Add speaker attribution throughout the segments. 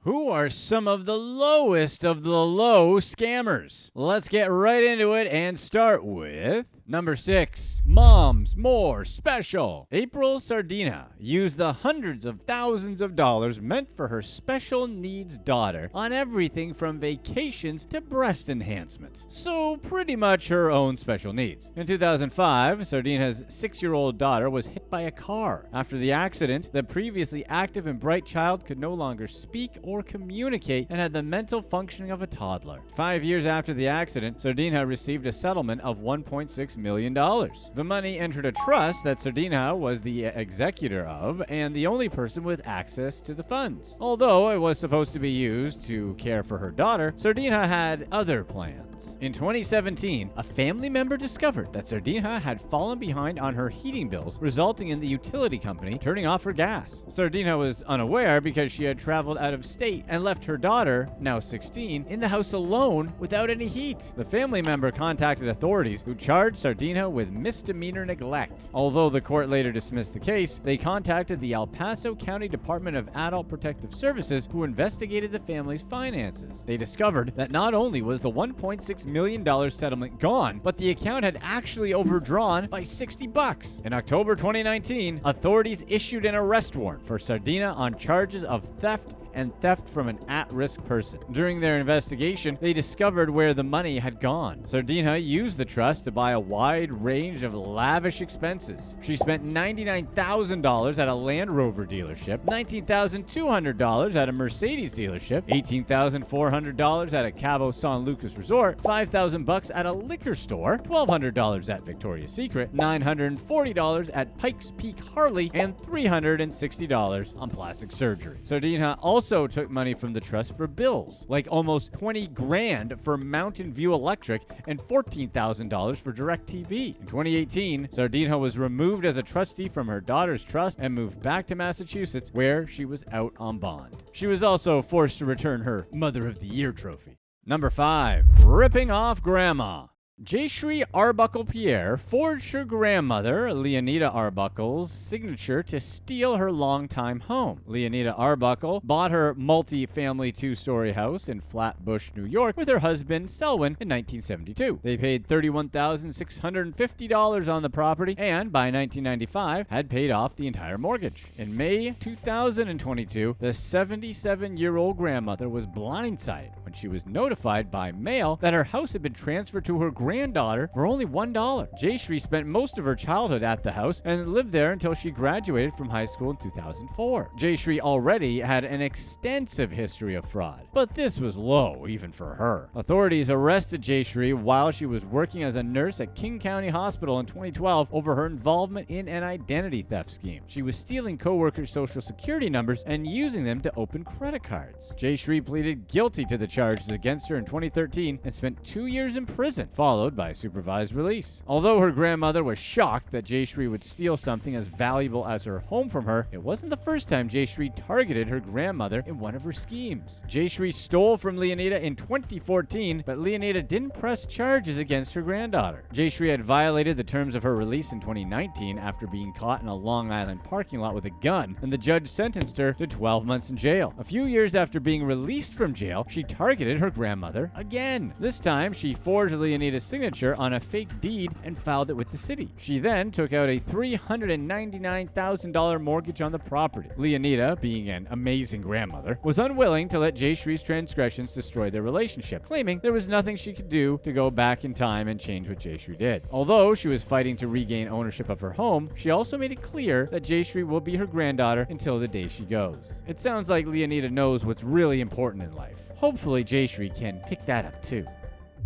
Speaker 1: Who are some of the lowest of the low scammers? Let's get right into it and start with number 6. Mom's More Special. Apryl Sardinha used the hundreds of thousands of dollars meant for her special needs daughter on everything from vacations to breast enhancements. So pretty much her own special needs. In 2005, Sardinha's 6-year-old daughter was hit by a car. After the accident, the previously active and bright child could no longer speak or communicate and had the mental functioning of a toddler. 5 years after the accident, Sardinha received a settlement of $1.6 million. The money entered a trust that Sardinha was the executor of and the only person with access to the funds. Although it was supposed to be used to care for her daughter, Sardinha had other plans. In 2017, a family member discovered that Sardinha had fallen behind on her heating bills, resulting in the utility company turning off her gas. Sardinha was unaware because she had traveled out of state and left her daughter, now 16, in the house alone without any heat. The family member contacted authorities, who charged Sardinha with misdemeanor neglect. Although the court later dismissed the case, they contacted the El Paso County Department of Adult Protective Services, who investigated the family's finances. They discovered that not only was the $1.6 million settlement gone, but the account had actually overdrawn by $60. In October 2019, authorities issued an arrest warrant for Sardinha on charges of theft and theft from an at-risk person. During their investigation, they discovered where the money had gone. Sardinha used the trust to buy a wide range of lavish expenses. She spent $99,000 at a Land Rover dealership, $19,200 at a Mercedes dealership, $18,400 at a Cabo San Lucas resort, $5,000 at a liquor store, $1,200 at Victoria's Secret, $940 at Pikes Peak Harley, and $360 on plastic surgery. Sardinha also took money from the trust for bills, like almost $20 grand for Mountain View Electric and $14,000 for DirecTV. In 2018, Sardinha was removed as a trustee from her daughter's trust and moved back to Massachusetts, where she was out on bond. She was also forced to return her Mother of the Year trophy. Number 5. Ripping off Grandma. Jaishree Arbuckle-Pierre forged her grandmother, Leonita Arbuckle's signature to steal her longtime home. Leonita Arbuckle bought her multi-family 2-story house in Flatbush, New York, with her husband, Selwyn, in 1972. They paid $31,650 on the property and, by 1995, had paid off the entire mortgage. In May 2022, the 77-year-old grandmother was blindsided when she was notified by mail that her house had been transferred to her granddaughter for only $1. Jaishree spent most of her childhood at the house and lived there until she graduated from high school in 2004. Jaishree already had an extensive history of fraud, but this was low even for her. Authorities arrested Jaishree while she was working as a nurse at King County Hospital in 2012 over her involvement in an identity theft scheme. She was stealing coworkers' social security numbers and using them to open credit cards. Jaishree pleaded guilty to the charges against her in 2013 and spent 2 years in prison, followed by supervised release. Although her grandmother was shocked that Jaishree would steal something as valuable as her home from her, it wasn't the first time Jaishree targeted her grandmother in one of her schemes. Jaishree stole from Leonita in 2014, but Leonita didn't press charges against her granddaughter. Jaishree had violated the terms of her release in 2019 after being caught in a Long Island parking lot with a gun, and the judge sentenced her to 12 months in jail. A few years after being released from jail, she targeted her grandmother again. This time, she forged Leonita's signature on a fake deed and filed it with the city. She then took out a $399,000 mortgage on the property. Leonita, being an amazing grandmother, was unwilling to let Jaishree's transgressions destroy their relationship, claiming there was nothing she could do to go back in time and change what Jaishree did. Although she was fighting to regain ownership of her home, she also made it clear that Jaishree will be her granddaughter until the day she goes. It sounds like Leonita knows what's really important in life. Hopefully Jaishree can pick that up too.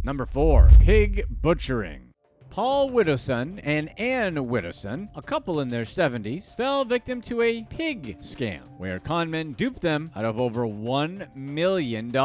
Speaker 1: Number 4. Pig butchering. Paul Widdowson and Ann Widdowson, a couple in their 70s, fell victim to a pig scam, where conmen duped them out of over $1 million.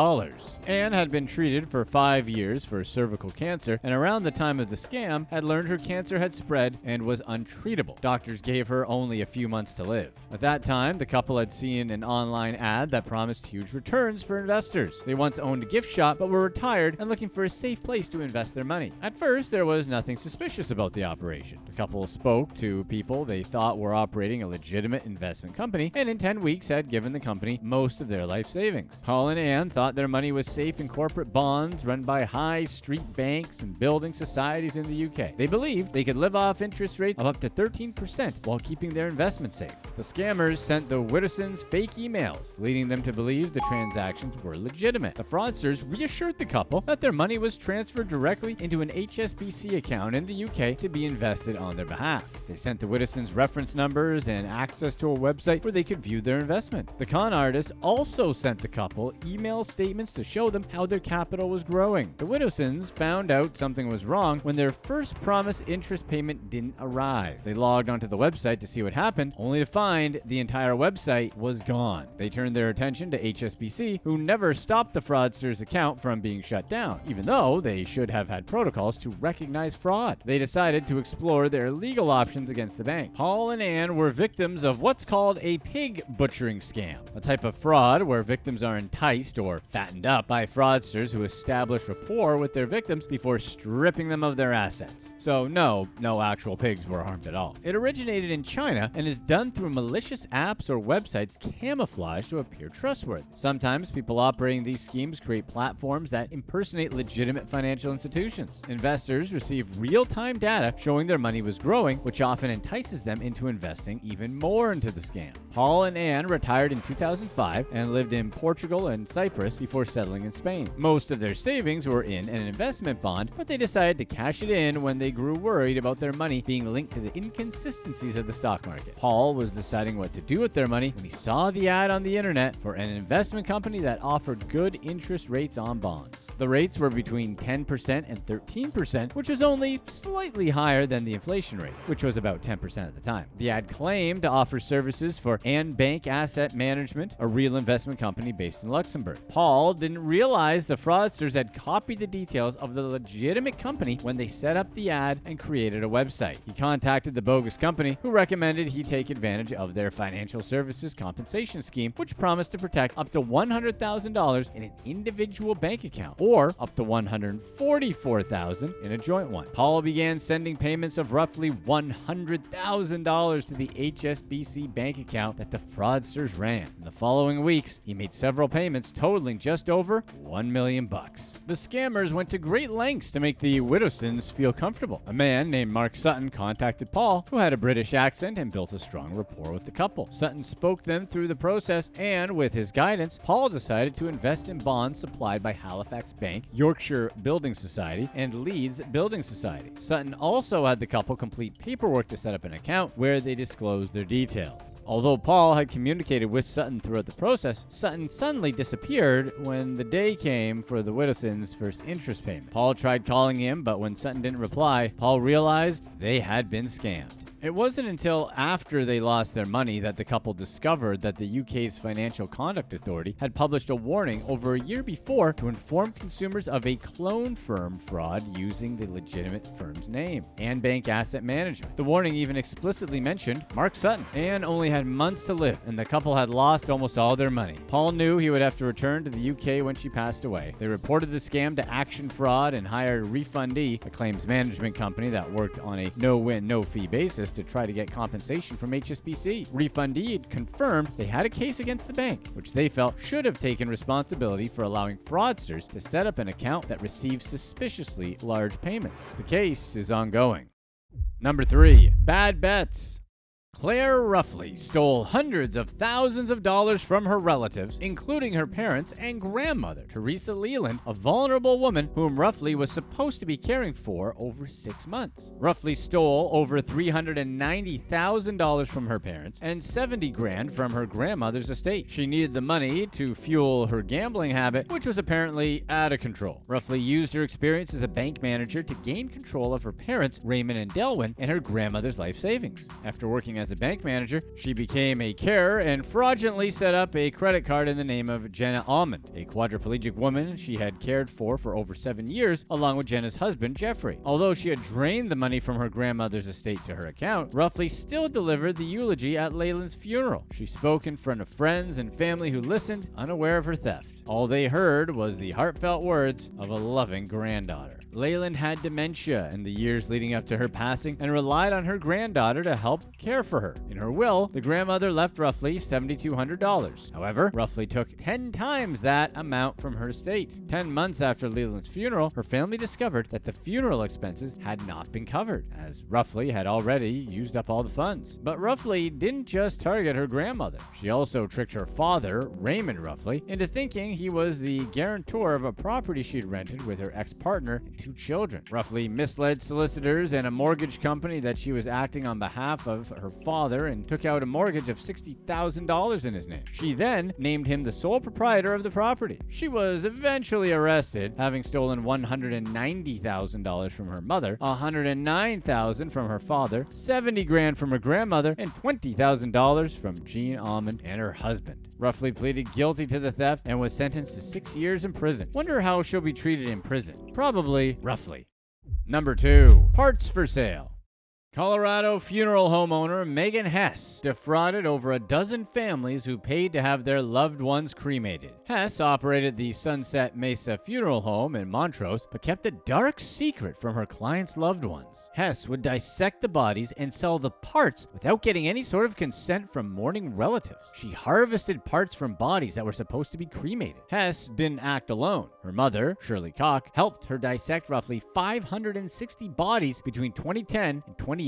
Speaker 1: Ann had been treated for 5 years for cervical cancer, and around the time of the scam, had learned her cancer had spread and was untreatable. Doctors gave her only a few months to live. At that time, the couple had seen an online ad that promised huge returns for investors. They once owned a gift shop, but were retired and looking for a safe place to invest their money. At first, there was nothing nothing suspicious about the operation. The couple spoke to people they thought were operating a legitimate investment company, and in 10 weeks had given the company most of their life savings. Paul and Ann thought their money was safe in corporate bonds run by high street banks and building societies in the UK. They believed they could live off interest rates of up to 13% while keeping their investment safe. The scammers sent the Widdowsons fake emails, leading them to believe the transactions were legitimate. The fraudsters reassured the couple that their money was transferred directly into an HSBC account in the UK to be invested on their behalf. They sent the Widdowsons reference numbers and access to a website where they could view their investment. The con artists also sent the couple email statements to show them how their capital was growing. The Widdowsons found out something was wrong when their first promised interest payment didn't arrive. They logged onto the website to see what happened, only to find the entire website was gone. They turned their attention to HSBC, who never stopped the fraudsters' account from being shut down, even though they should have had protocols to recognize fraud. They decided to explore their legal options against the bank. Paul and Ann were victims of what's called a pig butchering scam, a type of fraud where victims are enticed or fattened up by fraudsters who establish rapport with their victims before stripping them of their assets. So no actual pigs were harmed at all. It originated in China and is done through malicious apps or websites camouflaged to appear trustworthy. Sometimes people operating these schemes create platforms that impersonate legitimate financial institutions. Investors receive real-time data showing their money was growing, which often entices them into investing even more into the scam. Paul and Ann retired in 2005 and lived in Portugal and Cyprus before settling in Spain. Most of their savings were in an investment bond, but they decided to cash it in when they grew worried about their money being linked to the inconsistencies of the stock market. Paul was deciding what to do with their money when he saw the ad on the internet for an investment company that offered good interest rates on bonds. The rates were between 10% and 13%, which was only slightly higher than the inflation rate, which was about 10% at the time. The ad claimed to offer services for Ann Bank Asset Management, a real investment company based in Luxembourg. Paul didn't realize the fraudsters had copied the details of the legitimate company when they set up the ad and created a website. He contacted the bogus company, who recommended he take advantage of their financial services compensation scheme, which promised to protect up to $100,000 in an individual bank account or up to $144,000 in a joint one. Paul began sending payments of roughly $100,000 to the HSBC bank account that the fraudsters ran. In the following weeks, he made several payments totaling just over $1 million. The scammers went to great lengths to make the Widdowsons feel comfortable. A man named Mark Sutton contacted Paul, who had a British accent and built a strong rapport with the couple. Sutton spoke them through the process, and with his guidance, Paul decided to invest in bonds supplied by Halifax Bank, Yorkshire Building Society, and Leeds Building Society. Sutton also had the couple complete paperwork to set up an account where they disclosed their details. Although Paul had communicated with Sutton throughout the process, Sutton suddenly disappeared when the day came for the Widdowsons' first interest payment. Paul tried calling him, but when Sutton didn't reply, Paul realized they had been scammed. It wasn't until after they lost their money that the couple discovered that the UK's Financial Conduct Authority had published a warning over a year before to inform consumers of a clone firm fraud using the legitimate firm's name, Ann Bank Asset Management. The warning even explicitly mentioned Mark Sutton. Ann only had months to live, and the couple had lost almost all their money. Paul knew he would have to return to the UK when she passed away. They reported the scam to Action Fraud and hired Refundee, a claims management company that worked on a no-win, no-fee basis to try to get compensation from HSBC. Refundee had confirmed they had a case against the bank, which they felt should have taken responsibility for allowing fraudsters to set up an account that received suspiciously large payments. The case is ongoing. Number 3. Bad bets. Claire Ruffley stole hundreds of thousands of dollars from her relatives, including her parents and grandmother, Teresa Leland, a vulnerable woman whom Ruffley was supposed to be caring for over 6 months. Ruffley stole over $390,000 from her parents and $70,000 from her grandmother's estate. She needed the money to fuel her gambling habit, which was apparently out of control. Ruffley used her experience as a bank manager to gain control of her parents, Raymond and Delwyn, and her grandmother's life savings. After working as a bank manager, she became a carer and fraudulently set up a credit card in the name of Jenna Almond, a quadriplegic woman she had cared for over 7 years, along with Jenna's husband, Jeffrey. Although she had drained the money from her grandmother's estate to her account, Ruffley still delivered the eulogy at Leyland's funeral. She spoke in front of friends and family who listened, unaware of her theft. All they heard was the heartfelt words of a loving granddaughter. Leyland had dementia in the years leading up to her passing and relied on her granddaughter to help care for her. In her will, the grandmother left roughly $7,200. However, Roughly took 10 times that amount from her estate. 10 months after Leland's funeral, her family discovered that the funeral expenses had not been covered, as Roughly had already used up all the funds. But Roughly didn't just target her grandmother. She also tricked her father, Raymond Roughly, into thinking he was the guarantor of a property she'd rented with her ex-partner and 2 children. Roughly misled solicitors and a mortgage company that she was acting on behalf of her father and took out a mortgage of $60,000 in his name. She then named him the sole proprietor of the property. She was eventually arrested, having stolen $190,000 from her mother, $109,000 from her father, $70,000 from her grandmother, and $20,000 from Jean Almond and her husband. Roughly pleaded guilty to the theft and was sentenced to 6 years in prison. Wonder how she'll be treated in prison. Probably Roughly. Number 2. Parts for sale. Colorado funeral homeowner Megan Hess defrauded over a dozen families who paid to have their loved ones cremated. Hess operated the Sunset Mesa Funeral Home in Montrose, but kept a dark secret from her clients' loved ones. Hess would dissect the bodies and sell the parts without getting any sort of consent from mourning relatives. She harvested parts from bodies that were supposed to be cremated. Hess didn't act alone. Her mother, Shirley Koch, helped her dissect roughly 560 bodies between 2010 and 2018.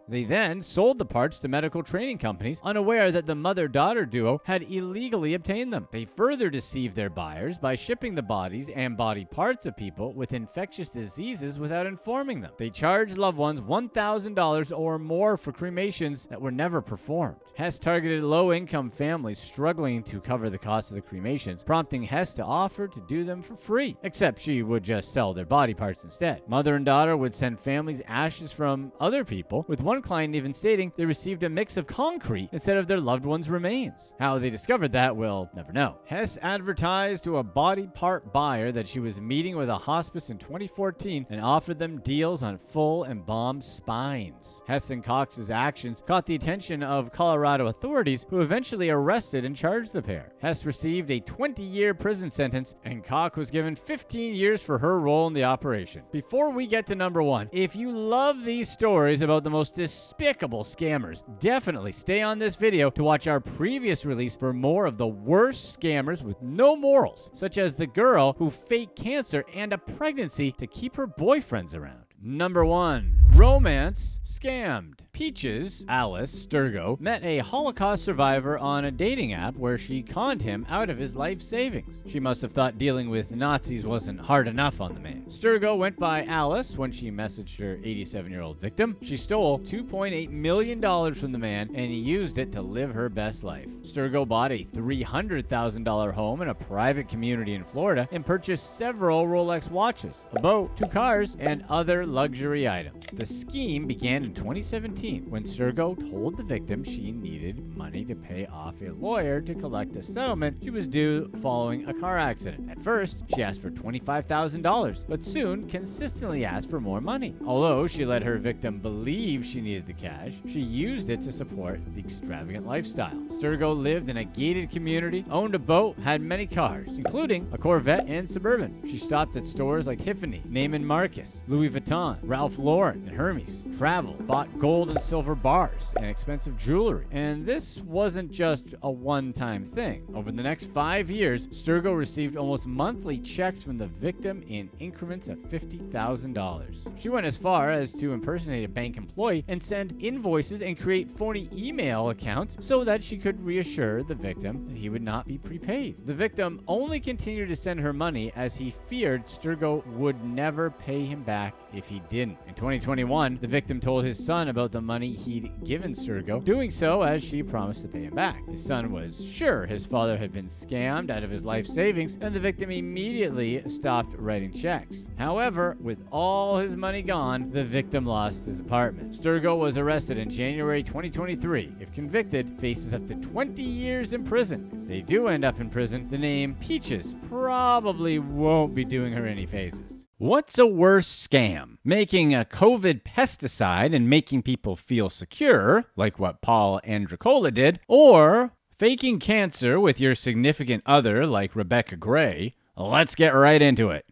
Speaker 1: They then sold the parts to medical training companies, unaware that the mother-daughter duo had illegally obtained them. They further deceived their buyers by shipping the bodies and body parts of people with infectious diseases without informing them. They charged loved ones $1,000 or more for cremations that were never performed. Hess targeted low-income families struggling to cover the cost of the cremations, prompting Hess to offer to do them for free, except she would just sell their body parts instead. Mother and daughter would send families ashes from other people, with one client even stating they received a mix of concrete instead of their loved one's remains. How they discovered that, we'll never know. Hess advertised to a body part buyer that she was meeting with a hospice in 2014 and offered them deals on full embalmed spines. Hess and Cox's actions caught the attention of Colorado authorities, who eventually arrested and charged the pair. Hess received a 20-year prison sentence, and Koch was given 15 years for her role in the operation. Before we get to number 1, if you love these stories about the most despicable scammers, definitely stay on this video to watch our previous release for more of the worst scammers with no morals, such as the girl who faked cancer and a pregnancy to keep her boyfriends around. Number 1. Romance scammed. Peaches, Alice STERGOV, met a Holocaust survivor on a dating app where she conned him out of his life savings. She must have thought dealing with Nazis wasn't hard enough on the man. STERGOV went by Alice when she messaged her 87-year-old victim. She stole $2.8 million from the man, and he used it to live her best life. STERGOV bought a $300,000 home in a private community in Florida and purchased several Rolex watches, a boat, 2 cars, and other luxury items. The scheme began in 2017 when STERGOV told the victim she needed money to pay off a lawyer to collect a settlement she was due following a car accident. At first, she asked for $25,000, but soon consistently asked for more money. Although she let her victim believe she needed the cash, she used it to support the extravagant lifestyle. STERGOV lived in a gated community, owned a boat, had many cars, including a Corvette and Suburban. She stopped at stores like Tiffany, Neiman Marcus, Louis Vuitton, Ralph Lauren, and Hermes, traveled, bought gold and silver bars, and expensive jewelry. And this wasn't just a one-time thing. Over the next 5 years, STERGOV received almost monthly checks from the victim in increments of $50,000. She went as far as to impersonate a bank employee and send invoices and create phony email accounts so that she could reassure the victim that he would not be prepaid. The victim only continued to send her money as he feared STERGOV would never pay him back if he didn't. In 2021, the victim told his son about the money he'd given STERGOV, doing so as she promised to pay him back. His son was sure his father had been scammed out of his life savings, and the victim immediately stopped writing checks. However, with all his money gone, the victim lost his apartment. STERGOV was arrested in January 2023. If convicted, faces up to 20 years in prison. If they do end up in prison, the name Peaches probably won't be doing her any favors. What's a worse scam? Making a COVID pesticide and making people feel secure, like what Paul ANDRECOLA did, or Faking cancer with your significant other like Rebecca Gray. Let's get right into it.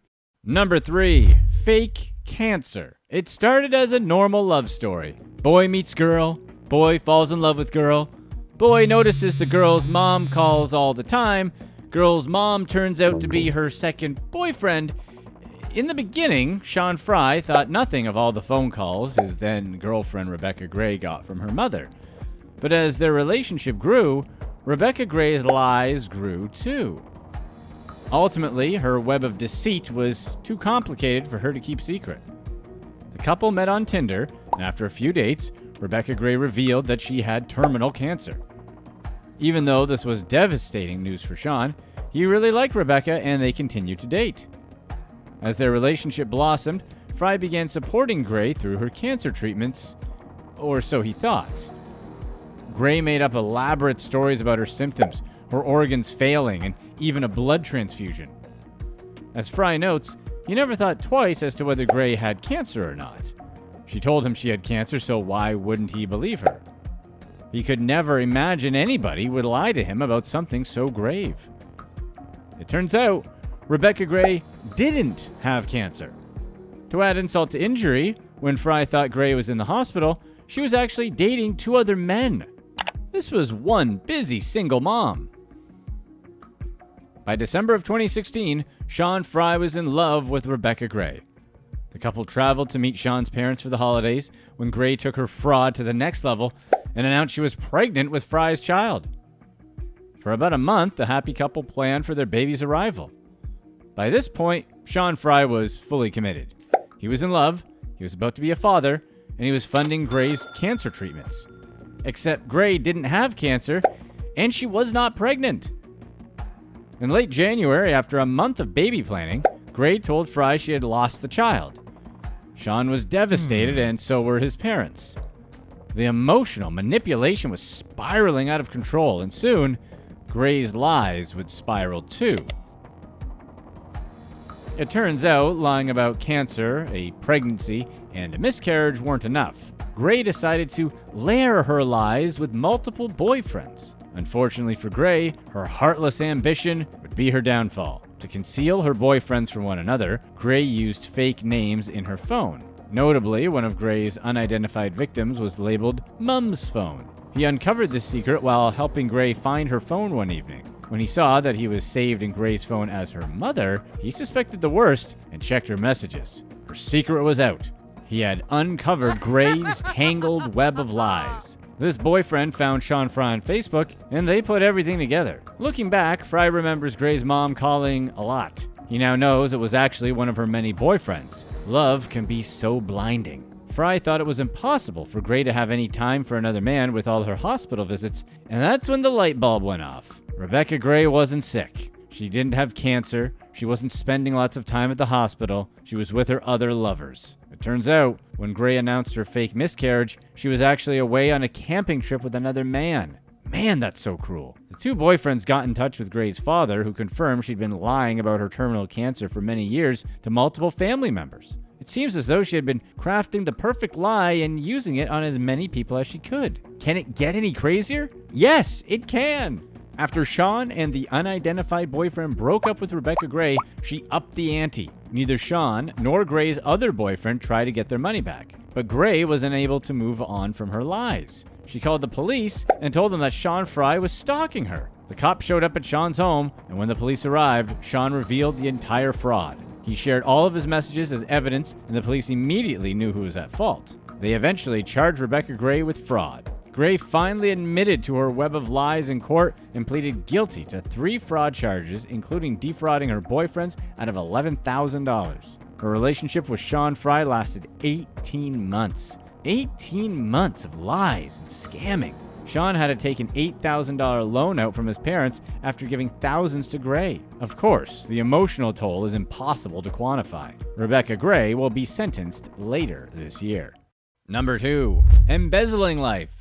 Speaker 1: Number 3, fake cancer. It started as a normal love story. Boy meets girl, boy falls in love with girl, boy notices the girl's mom calls all the time, girl's mom turns out to be her second boyfriend. In the beginning, Sean Fry thought nothing of all the phone calls his then girlfriend Rebecca Gray got from her mother. But as their relationship grew, Rebecca Gray's lies grew too. Ultimately, her web of deceit was too complicated for her to keep secret. The couple met on Tinder, and after a few dates, Rebecca Gray revealed that she had terminal cancer. Even though this was devastating news for Sean, he really liked Rebecca and they continued to date. As their relationship blossomed, Fry began supporting Gray through her cancer treatments, or so he thought. Gray made up elaborate stories about her symptoms, her organs failing, and even a blood transfusion. As Fry notes, he never thought twice as to whether Gray had cancer or not. She told him she had cancer, so why wouldn't he believe her? He could never imagine anybody would lie to him about something so grave. It turns out, Rebecca Gray didn't have cancer. To add insult to injury, when Fry thought Gray was in the hospital, she was actually dating 2 other men. This was one busy single mom. By December of 2016, Sean Fry was in love with Rebecca Gray. The couple traveled to meet Sean's parents for the holidays when Gray took her fraud to the next level and announced she was pregnant with Fry's child. For about a month, the happy couple planned for their baby's arrival. By this point, Sean Fry was fully committed. He was in love, he was about to be a father, and he was funding Gray's cancer treatments. Except Gray didn't have cancer, and she was not pregnant. In late January, after a month of baby planning, Gray told Fry she had lost the child. Sean was devastated, and so were his parents. The emotional manipulation was spiraling out of control, and soon, Gray's lies would spiral too. It turns out lying about cancer, a pregnancy, and a miscarriage weren't enough. Gray decided to layer her lies with multiple boyfriends. Unfortunately for Gray, her heartless ambition would be her downfall. To conceal her boyfriends from one another, Gray used fake names in her phone. Notably, one of Gray's unidentified victims was labeled Mum's Phone. He uncovered this secret while helping Gray find her phone one evening. When he saw that he was saved in Gray's phone as her mother, he suspected the worst and checked her messages. Her secret was out. He had uncovered Gray's tangled web of lies. This boyfriend found Sean Fry on Facebook, and they put everything together. Looking back, Fry remembers Gray's mom calling a lot. He now knows it was actually one of her many boyfriends. Love can be so blinding. Fry thought it was impossible for Gray to have any time for another man with all her hospital visits, and that's when the light bulb went off. Rebecca Gray wasn't sick. She didn't have cancer. She wasn't spending lots of time at the hospital. She was with her other lovers. It turns out, when Gray announced her fake miscarriage, she was actually away on a camping trip with another man. Man, that's so cruel. The 2 boyfriends got in touch with Gray's father, who confirmed she'd been lying about her terminal cancer for many years to multiple family members. It seems as though she had been crafting the perfect lie and using it on as many people as she could. Can it get any crazier? Yes, it can! After Sean and the unidentified boyfriend broke up with Rebecca Gray, she upped the ante. Neither Sean nor Gray's other boyfriend tried to get their money back, but Gray was unable to move on from her lies. She called the police and told them that Sean Fry was stalking her. The cops showed up at Sean's home, and when the police arrived, Sean revealed the entire fraud. He shared all of his messages as evidence, and the police immediately knew who was at fault. They eventually charged Rebecca Gray with fraud. Gray finally admitted to her web of lies in court and pleaded guilty to 3 fraud charges, including defrauding her boyfriends out of $11,000. Her relationship with Sean Fry lasted 18 months. 18 months of lies and scamming. Sean had to take an $8,000 loan out from his parents after giving thousands to Gray. Of course, the emotional toll is impossible to quantify. Rebecca Gray will be sentenced later this year. Number 2. Embezzling life.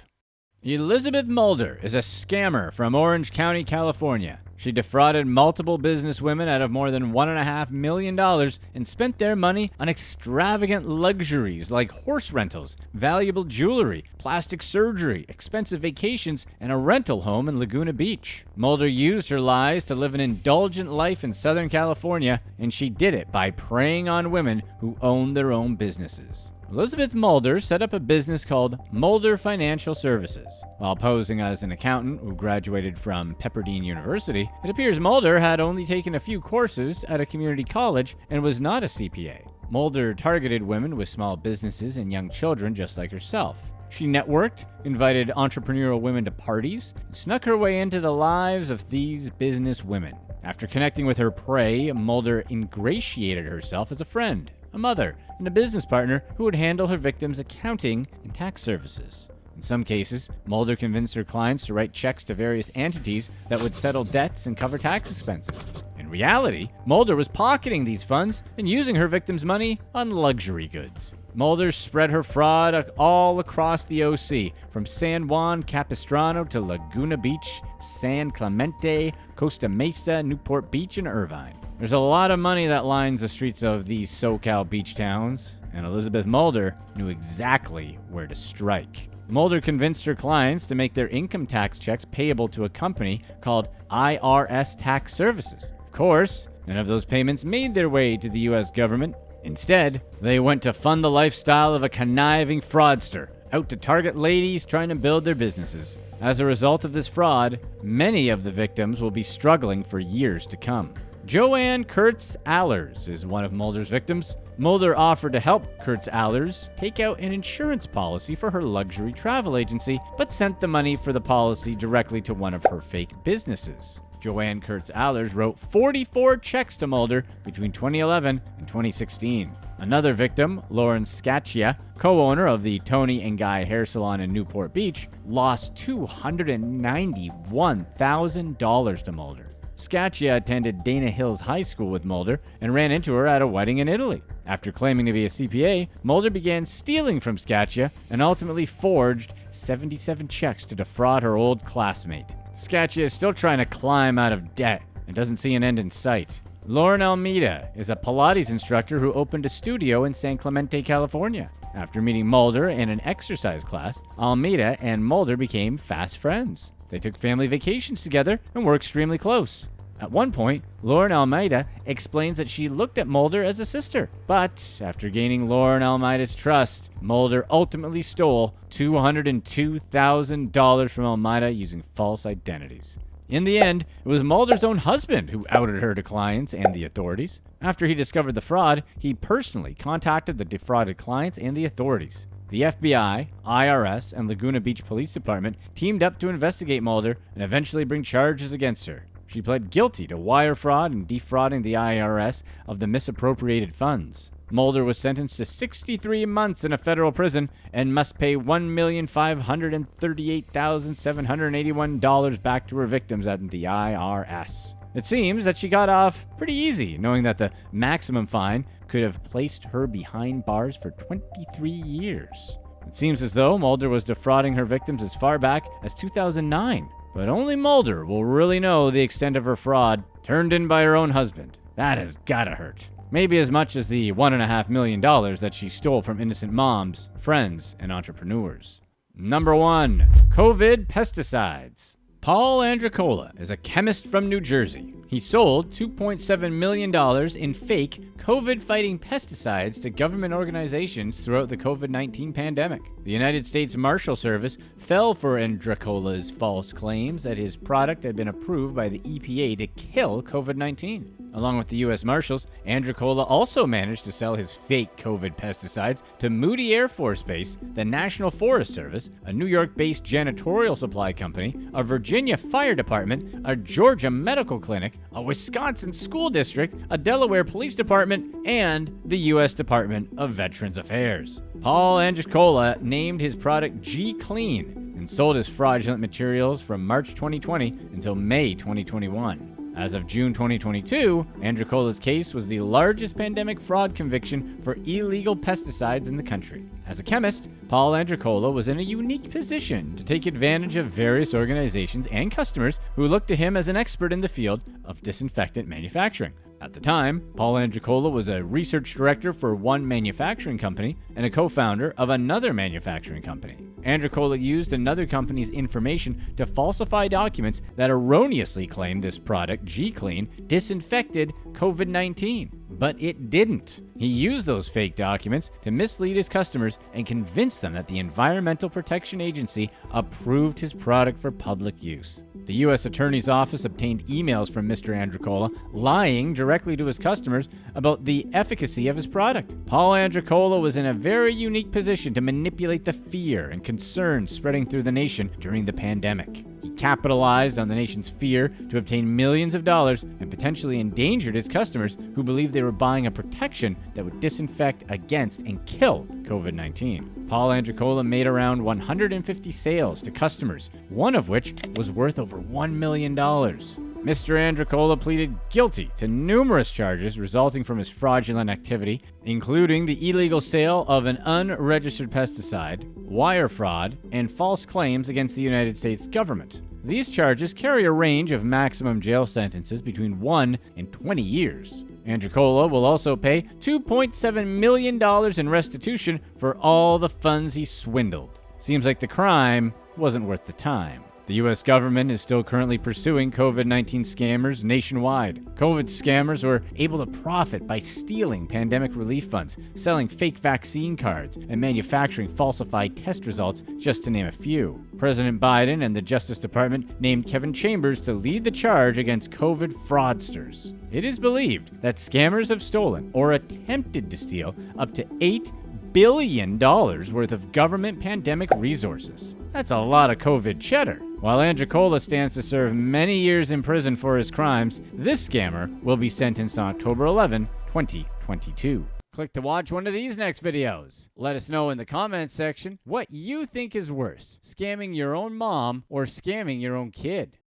Speaker 1: Elizabeth Mulder is a scammer from Orange County, California. She defrauded multiple businesswomen out of more than $1.5 million and spent their money on extravagant luxuries like horse rentals, valuable jewelry, plastic surgery, expensive vacations, and a rental home in Laguna Beach. Mulder used her lies to live an indulgent life in Southern California, and she did it by preying on women who owned their own businesses. Elizabeth Mulder set up a business called Mulder Financial Services. While posing as an accountant who graduated from Pepperdine University, it appears Mulder had only taken a few courses at a community college and was not a CPA. Mulder targeted women with small businesses and young children just like herself. She networked, invited entrepreneurial women to parties, and snuck her way into the lives of these business women. After connecting with her prey, Mulder ingratiated herself as a friend, a mother, and a business partner who would handle her victims' accounting and tax services. In some cases, Mulder convinced her clients to write checks to various entities that would settle debts and cover tax expenses. In reality, Mulder was pocketing these funds and using her victims' money on luxury goods. Mulder spread her fraud all across the OC, from San Juan Capistrano to Laguna Beach, San Clemente, Costa Mesa, Newport Beach, and Irvine. There's a lot of money that lines the streets of these SoCal beach towns, and Elizabeth Mulder knew exactly where to strike. Mulder convinced her clients to make their income tax checks payable to a company called IRS Tax Services. Of course, none of those payments made their way to the U.S. government. Instead, they went to fund the lifestyle of a conniving fraudster, out to target ladies trying to build their businesses. As a result of this fraud, many of the victims will be struggling for years to come. Joanne Kurtz Allers is one of Mulder's victims. Mulder offered to help Kurtz Allers take out an insurance policy for her luxury travel agency, but sent the money for the policy directly to one of her fake businesses. Joanne Kurtz Allers wrote 44 checks to Mulder between 2011 and 2016. Another victim, Lauren Scaccia, co-owner of the Tony and Guy hair salon in Newport Beach, lost $291,000 to Mulder. Scaccia attended Dana Hills High School with Mulder and ran into her at a wedding in Italy. After claiming to be a CPA, Mulder began stealing from Scaccia and ultimately forged 77 checks to defraud her old classmate. Scaccia is still trying to climb out of debt and doesn't see an end in sight. Lauren Almeida is a Pilates instructor who opened a studio in San Clemente, California. After meeting Mulder in an exercise class, Almeida and Mulder became fast friends. They took family vacations together and were extremely close. At one point, Lauren Almeida explains that she looked at Mulder as a sister. But after gaining Lauren Almeida's trust, Mulder ultimately stole $202,000 from Almeida using false identities. In the end, it was Mulder's own husband who outed her to clients and the authorities. After he discovered the fraud, he personally contacted the defrauded clients and the authorities. The FBI, IRS, and Laguna Beach Police Department teamed up to investigate Mulder and eventually bring charges against her. She pled guilty to wire fraud and defrauding the IRS of the misappropriated funds. Mulder was sentenced to 63 months in a federal prison and must pay $1,538,781 back to her victims at the IRS. It seems that she got off pretty easy, knowing that the maximum fine could have placed her behind bars for 23 years. It seems as though Mulder was defrauding her victims as far back as 2009. But only Mulder will really know the extent of her fraud, turned in by her own husband. That has gotta hurt. Maybe as much as the $1.5 million that she stole from innocent moms, friends, and entrepreneurs. Number 1. COVID pesticides. Paul ANDRECOLA is a chemist from New Jersey. He sold $2.7 million in fake COVID-fighting pesticides to government organizations throughout the COVID-19 pandemic. The United States Marshal Service fell for ANDRECOLA's false claims that his product had been approved by the EPA to kill COVID-19. Along with the U.S. Marshals, ANDRECOLA also managed to sell his fake COVID pesticides to Moody Air Force Base, the National Forest Service, a New York-based janitorial supply company, a Virginia Fire Department, a Georgia medical clinic, a Wisconsin school district, a Delaware police department, and the U.S. Department of Veterans Affairs. Paul ANDRECOLA named his product G-Clean and sold his fraudulent materials from March 2020 until May 2021. As of June 2022, ANDRECOLA's case was the largest pandemic fraud conviction for illegal pesticides in the country. As a chemist, Paul ANDRECOLA was in a unique position to take advantage of various organizations and customers who looked to him as an expert in the field of disinfectant manufacturing. At the time, Paul ANDRECOLA was a research director for one manufacturing company and a co-founder of another manufacturing company. ANDRECOLA used another company's information to falsify documents that erroneously claimed this product, G-Clean, disinfected COVID-19. But it didn't. He used those fake documents to mislead his customers and convince them that the Environmental Protection Agency approved his product for public use. The U.S. Attorney's Office obtained emails from Mr. ANDRECOLA lying directly to his customers about the efficacy of his product. Paul ANDRECOLA was in a very unique position to manipulate the fear and concern spreading through the nation during the pandemic. He capitalized on the nation's fear to obtain millions of dollars and potentially endangered his customers who believed they were buying a protection that would disinfect against and kill COVID-19. Paul ANDRECOLA made around 150 sales to customers, one of which was worth over $1 million. Mr. ANDRECOLA pleaded guilty to numerous charges resulting from his fraudulent activity, including the illegal sale of an unregistered pesticide, wire fraud, and false claims against the United States government. These charges carry a range of maximum jail sentences between 1 and 20 years. ANDRECOLA will also pay $2.7 million in restitution for all the funds he swindled. Seems like the crime wasn't worth the time. The U.S. government is still currently pursuing COVID-19 scammers nationwide. COVID scammers were able to profit by stealing pandemic relief funds, selling fake vaccine cards, and manufacturing falsified test results, just to name a few. President Biden and the Justice Department named Kevin Chambers to lead the charge against COVID fraudsters. It is believed that scammers have stolen or attempted to steal up to $8 billion worth of government pandemic resources. That's a lot of COVID cheddar. While ANDRECOLA stands to serve many years in prison for his crimes, this scammer will be sentenced on October 11, 2022. Click to watch one of these next videos. Let us know in the comments section what you think is worse, scamming your own mom or scamming your own kid.